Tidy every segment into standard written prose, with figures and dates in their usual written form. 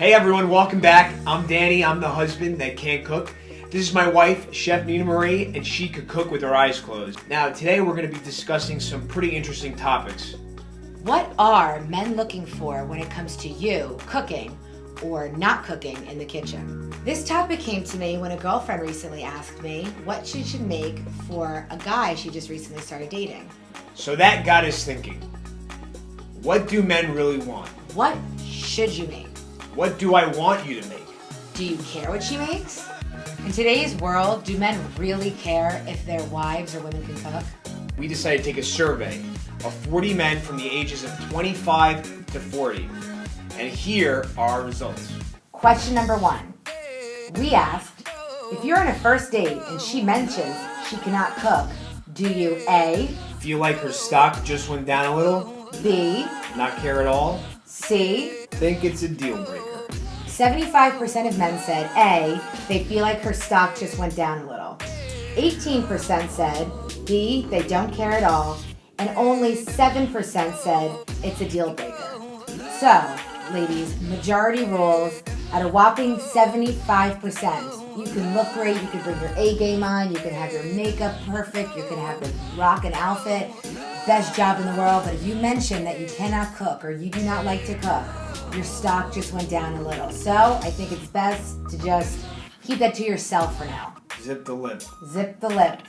Hey everyone, welcome back. I'm Danny, I'm the husband that can't cook. This is my wife, Chef Ninamarie, and she could cook with her eyes closed. Now today we're going to be discussing some pretty interesting topics. What are men looking for when it comes to you cooking or not cooking in the kitchen? This topic came to me when a girlfriend recently asked me what she should make for a guy she just recently started dating. So that got us thinking. What do men really want? What should you make? What do I want you to make? Do you care what she makes? In today's world, do men really care if their wives or women can cook? We decided to take a survey of 40 men from the ages of 25 to 40. And here are our results. Question number 1. We asked, if you're on a first date and she mentions she cannot cook, do you A, Feel like her stock just went down a little? B, Not care at all? C? Think it's a deal breaker? 75% of men said A, they feel like her stock just went down a little. 18% said B, they don't care at all. And only 7% said it's a deal breaker. So, ladies, majority rules at a whopping 75%. You can look great, you can bring your A game on, you can have your makeup perfect, you can have the rockin' outfit, best job in the world, but if you mention that you cannot cook or you do not like to cook, your stock just went down a little. So I think it's best to just keep that to yourself for now. Zip the lip. Zip the lip.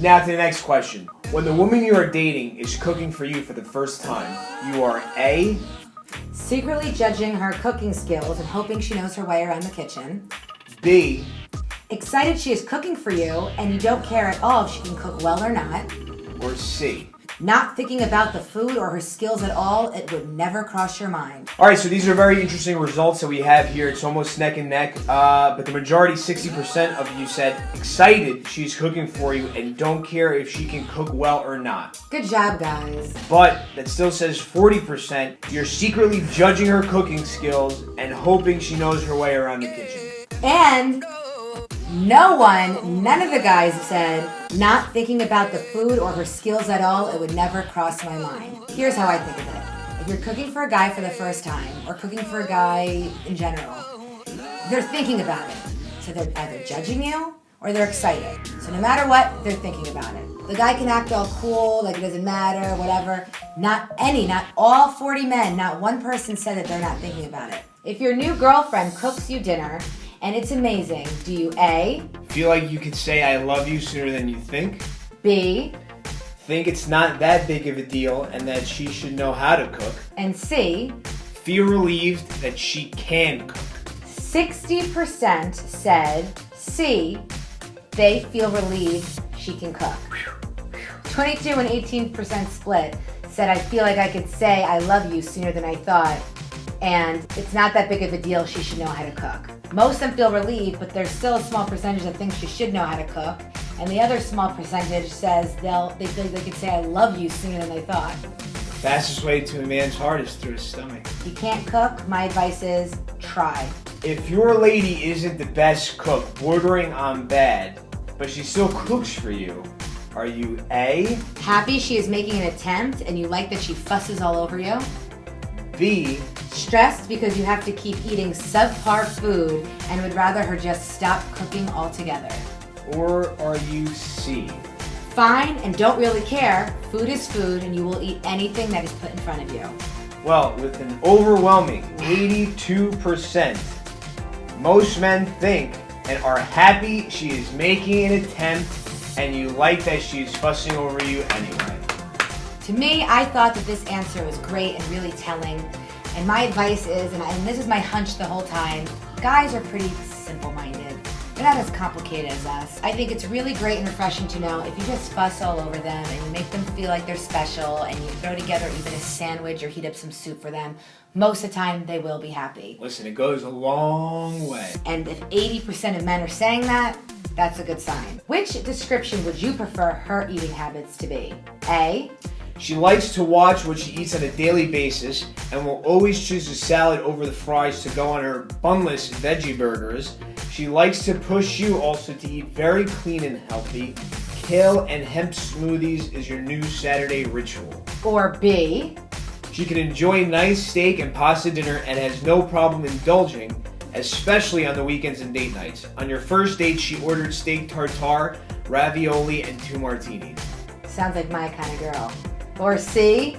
Now to the next question. When the woman you are dating is cooking for you for the first time, you are A, Secretly judging her cooking skills and hoping she knows her way around the kitchen. B, Excited she is cooking for you and you don't care at all if she can cook well or not. or C. Not thinking about the food or her skills at all, it would never cross your mind. Alright, so these are very interesting results that we have here. It's almost neck and neck, but the majority, 60% of you said excited she's cooking for you and don't care if she can cook well or not. Good job, guys. But that still says 40% you're secretly judging her cooking skills and hoping she knows her way around the kitchen. And none of the guys said, not thinking about the food or her skills at all, it would never cross my mind. Here's how I think of it. If you're cooking for a guy for the first time, or cooking for a guy in general, they're thinking about it. So they're either judging you, or they're excited. So no matter what, they're thinking about it. The guy can act all cool, like it doesn't matter, whatever. Not all 40 men, not one person said that they're not thinking about it. If your new girlfriend cooks you dinner, and it's amazing, do you A, Feel like you could say I love you sooner than you think? B, Think it's not that big of a deal and that she should know how to cook? and C? Feel relieved that she can cook? 60% said C, they feel relieved she can cook. 22 and 18% split said I feel like I could say I love you sooner than I thought, and it's not that big of a deal, she should know how to cook. Most of them feel relieved, but there's still a small percentage that thinks she should know how to cook, and the other small percentage says they feel like they could say I love you sooner than they thought. Fastest way to a man's heart is through his stomach. If you can't cook, my advice is try. If your lady isn't the best cook, bordering on bad, but she still cooks for you, are you A, Happy she is making an attempt and you like that she fusses all over you? B, Stressed because you have to keep eating subpar food and would rather her just stop cooking altogether? or are you C? Fine and don't really care. Food is food and you will eat anything that is put in front of you. Well, with an overwhelming 82%, most men think and are happy she is making an attempt and you like that she is fussing over you anyway. To me, I thought that this answer was great and really telling. And my advice is, and this is my hunch the whole time, guys are pretty simple-minded. They're not as complicated as us. I think it's really great and refreshing to know if you just fuss all over them and you make them feel like they're special and you throw together even a sandwich or heat up some soup for them, most of the time they will be happy. Listen, it goes a long way. And if 80% of men are saying that, that's a good sign. Which description would you prefer her eating habits to be? A, She likes to watch what she eats on a daily basis and will always choose a salad over the fries to go on her bunless veggie burgers. She likes to push you also to eat very clean and healthy. Kale and hemp smoothies is your new Saturday ritual. or B, She can enjoy nice steak and pasta dinner and has no problem indulging, especially on the weekends and date nights. On your first date, she ordered steak tartare, ravioli, and 2 martinis. Sounds like my kind of girl. Or C?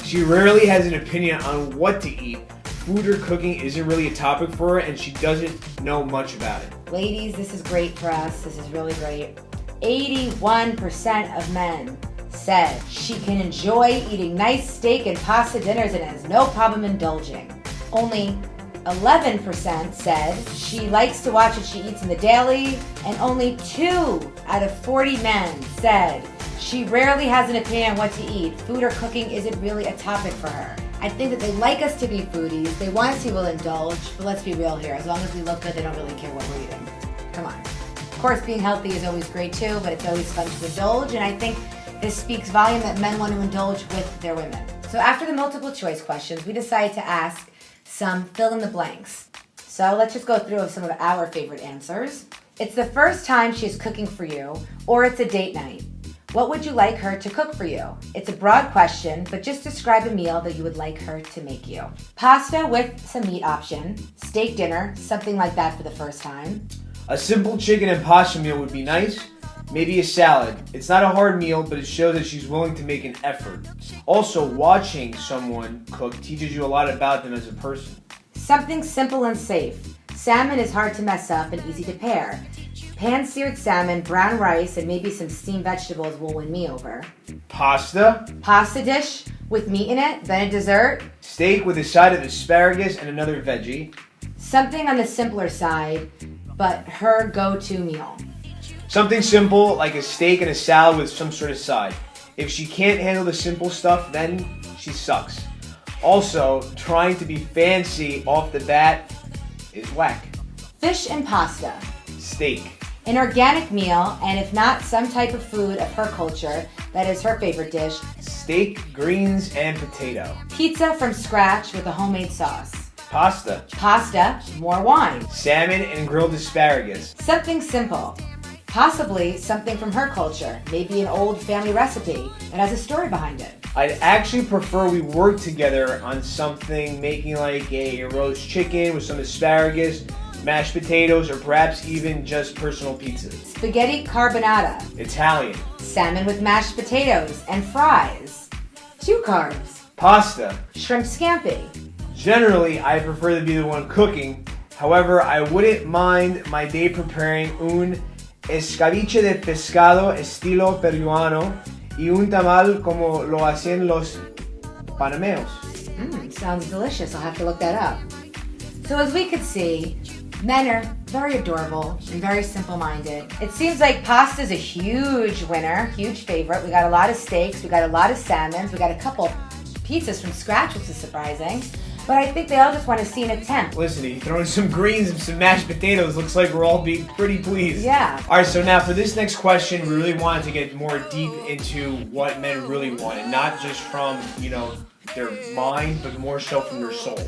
She rarely has an opinion on what to eat. Food or cooking isn't really a topic for her, and she doesn't know much about it. Ladies, this is great for us. This is really great. 81% of men said she can enjoy eating nice steak and pasta dinners and has no problem indulging. Only 11% said she likes to watch what she eats in the daily, and only 2 out of 40 men said she rarely has an opinion on what to eat. Food or cooking isn't really a topic for her. I think that they like us to be foodies. They want to see we'll indulge, but let's be real here. As long as we look good, they don't really care what we're eating. Come on. Of course, being healthy is always great too, but it's always fun to indulge, and I think this speaks volume that men want to indulge with their women. So after the multiple choice questions, we decided to ask some fill in the blanks. So let's just go through some of our favorite answers. It's the first time she's cooking for you, or it's a date night. What would you like her to cook for you? It's a broad question, but just describe a meal that you would like her to make you. Pasta with some meat option, steak dinner, something like that for the first time. A simple chicken and pasta meal would be nice. Maybe a salad. It's not a hard meal, but it shows that she's willing to make an effort. Also, watching someone cook teaches you a lot about them as a person. Something simple and safe. Salmon is hard to mess up and easy to pair. Pan-seared salmon, brown rice, and maybe some steamed vegetables will win me over. Pasta. Pasta dish with meat in it, then a dessert. Steak with a side of asparagus and another veggie. Something on the simpler side, but her go-to meal. Something simple like a steak and a salad with some sort of side. If she can't handle the simple stuff, then she sucks. Also, trying to be fancy off the bat is whack. Fish and pasta. Steak. An organic meal, and if not, some type of food of her culture that is her favorite dish. Steak, greens, and potato. Pizza from scratch with a homemade sauce. Pasta. Pasta, more wine. Salmon and grilled asparagus. Something simple. Possibly something from her culture, maybe an old family recipe that has a story behind it. I'd actually prefer we work together on something, making like a roast chicken with some asparagus, mashed potatoes, or perhaps even just personal pizza. Spaghetti carbonara. Italian. Salmon with mashed potatoes and fries. 2 carbs. Pasta. Shrimp scampi. Generally, I prefer to be the one cooking. However, I wouldn't mind my date preparing un escabeche de pescado estilo peruano y un tamal como lo hacen los panameños. Sounds delicious. I'll have to look that up. So as we could see, men are very adorable and very simple-minded. It seems like pasta's a huge winner, huge favorite. We got a lot of steaks, we got a lot of salmons, we got a couple pizzas from scratch, which is surprising. But I think they all just want to see an attempt. Listen, you throw in some greens and some mashed potatoes, looks like we're all being pretty pleased. Yeah. Alright, so now for this next question, we really wanted to get more deep into what men really want, and not just from, their mind, but more so from their soul.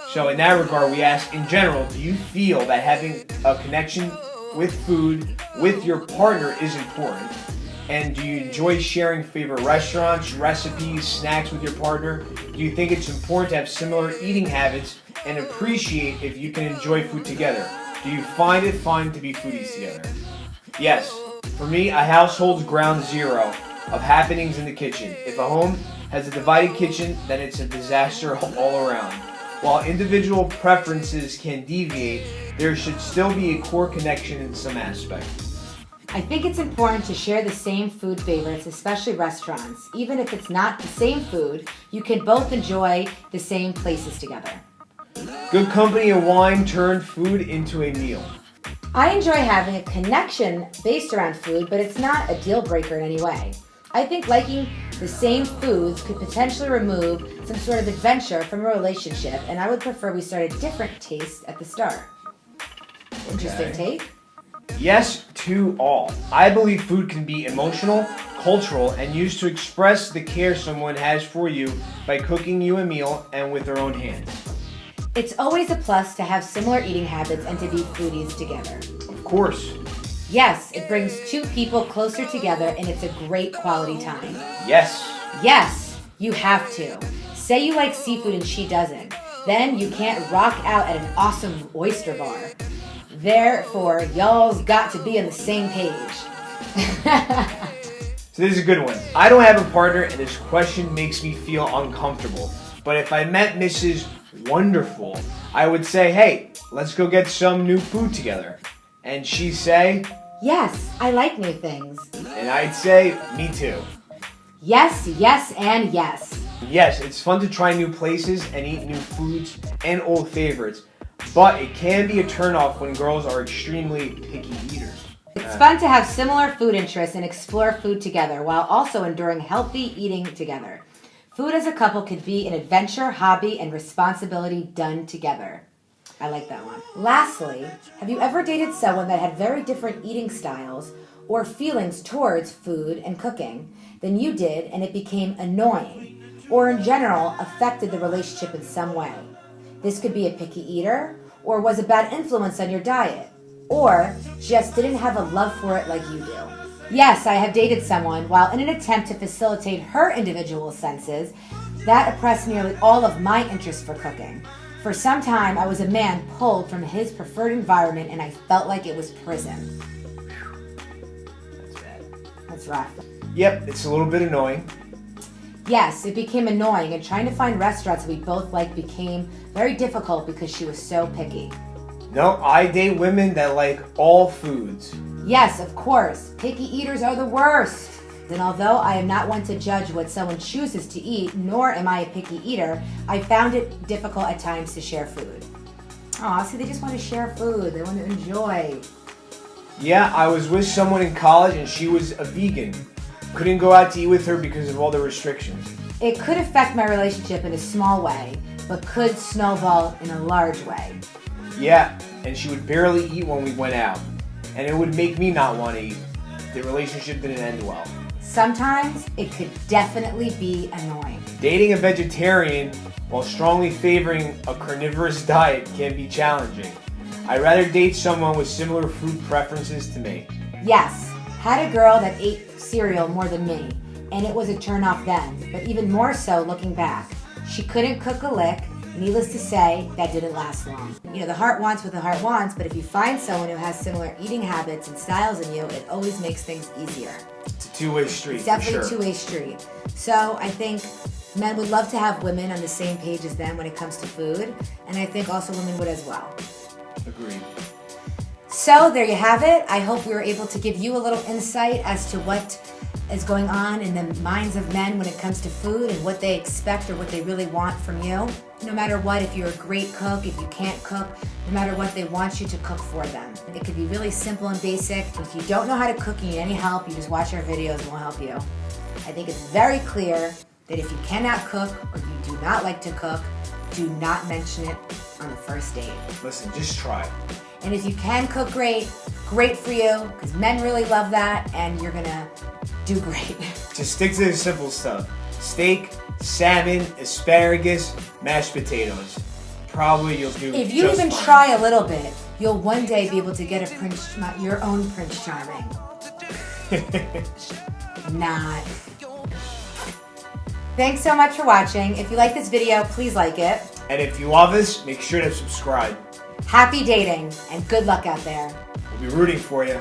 So in that regard, we ask, in general, do you feel that having a connection with food with your partner is important? And do you enjoy sharing favorite restaurants, recipes, snacks with your partner? Do you think it's important to have similar eating habits and appreciate if you can enjoy food together? Do you find it fun to be foodies together? Yes. For me, a household's ground zero of happenings in the kitchen. If a home has a divided kitchen, then it's a disaster all around. While individual preferences can deviate, there should still be a core connection in some aspect. I think it's important to share the same food favorites, especially restaurants. Even if it's not the same food, you can both enjoy the same places together. Good company and wine turn food into a meal. I enjoy having a connection based around food, but it's not a deal breaker in any way. I think liking the same foods could potentially remove some sort of adventure from a relationship, and I would prefer we start a different taste at the start. Interesting take? Yes to all. I believe food can be emotional, cultural, and used to express the care someone has for you by cooking you a meal and with their own hands. It's always a plus to have similar eating habits and to be foodies together. Of course. Yes, it brings 2 people closer together and it's a great quality time. Yes. Yes, you have to. Say you like seafood and she doesn't. Then you can't rock out at an awesome oyster bar. Therefore, y'all's got to be on the same page. So this is a good one. I don't have a partner and this question makes me feel uncomfortable. But if I met Mrs. Wonderful, I would say, hey, let's go get some new food together. And she'd say, yes, I like new things. and I'd say, me too. Yes, yes, and yes. Yes, it's fun to try new places and eat new foods and old favorites, but it can be a turnoff when girls are extremely picky eaters. It's fun to have similar food interests and explore food together while also enduring healthy eating together. Food as a couple could be an adventure, hobby, and responsibility done together. I like that one. Lastly, have you ever dated someone that had very different eating styles or feelings towards food and cooking than you did and it became annoying or in general affected the relationship in some way? This could be a picky eater or was a bad influence on your diet or just didn't have a love for it like you do. Yes, I have dated someone while in an attempt to facilitate her individual senses that oppressed nearly all of my interest for cooking. For some time, I was a man pulled from his preferred environment and I felt like it was prison. That's bad. That's rough. Yep, it's a little bit annoying. Yes, it became annoying and trying to find restaurants we both liked became very difficult because she was so picky. No, I date women that like all foods. Yes, of course, picky eaters are the worst. Then although I am not one to judge what someone chooses to eat, nor am I a picky eater, I found it difficult at times to share food. Aw, see, they just want to share food. They want to enjoy. Yeah, I was with someone in college and she was a vegan. Couldn't go out to eat with her because of all the restrictions. It could affect my relationship in a small way, but could snowball in a large way. Yeah, and she would barely eat when we went out. And it would make me not want to eat. The relationship didn't end well. Sometimes it could definitely be annoying. Dating a vegetarian while strongly favoring a carnivorous diet can be challenging. I'd rather date someone with similar food preferences to me. Yes, had a girl that ate cereal more than me, and it was a turn-off then, but even more so looking back. She couldn't cook a lick. Needless to say, that didn't last long. You know, the heart wants what the heart wants, but if you find someone who has similar eating habits and styles in you, it always makes things easier. It's a two-way street. It's definitely for sure. a two-way street. So I think men would love to have women on the same page as them when it comes to food, and I think also women would as well. Agreed. So there you have it. I hope we were able to give you a little insight as to what is going on in the minds of men when it comes to food and what they expect or what they really want from you. No matter what, if you're a great cook, if you can't cook, no matter what, they want you to cook for them. It could be really simple and basic. If you don't know how to cook and you need any help, you just watch our videos and we'll help you. I think it's very clear that if you cannot cook or you do not like to cook, do not mention it on the first date. Listen, just try. And if you can cook great, great for you, because men really love that, and you're gonna do great. Just stick to the simple stuff. Steak, salmon, asparagus, mashed potatoes. Probably you'll do If you just even fine. try a little bit, you'll one day be able to get your own Prince Charming. Not. Thanks so much for watching. If you like this video, please like it. And if you love us, make sure to subscribe. Happy dating, and good luck out there. We'll be rooting for you.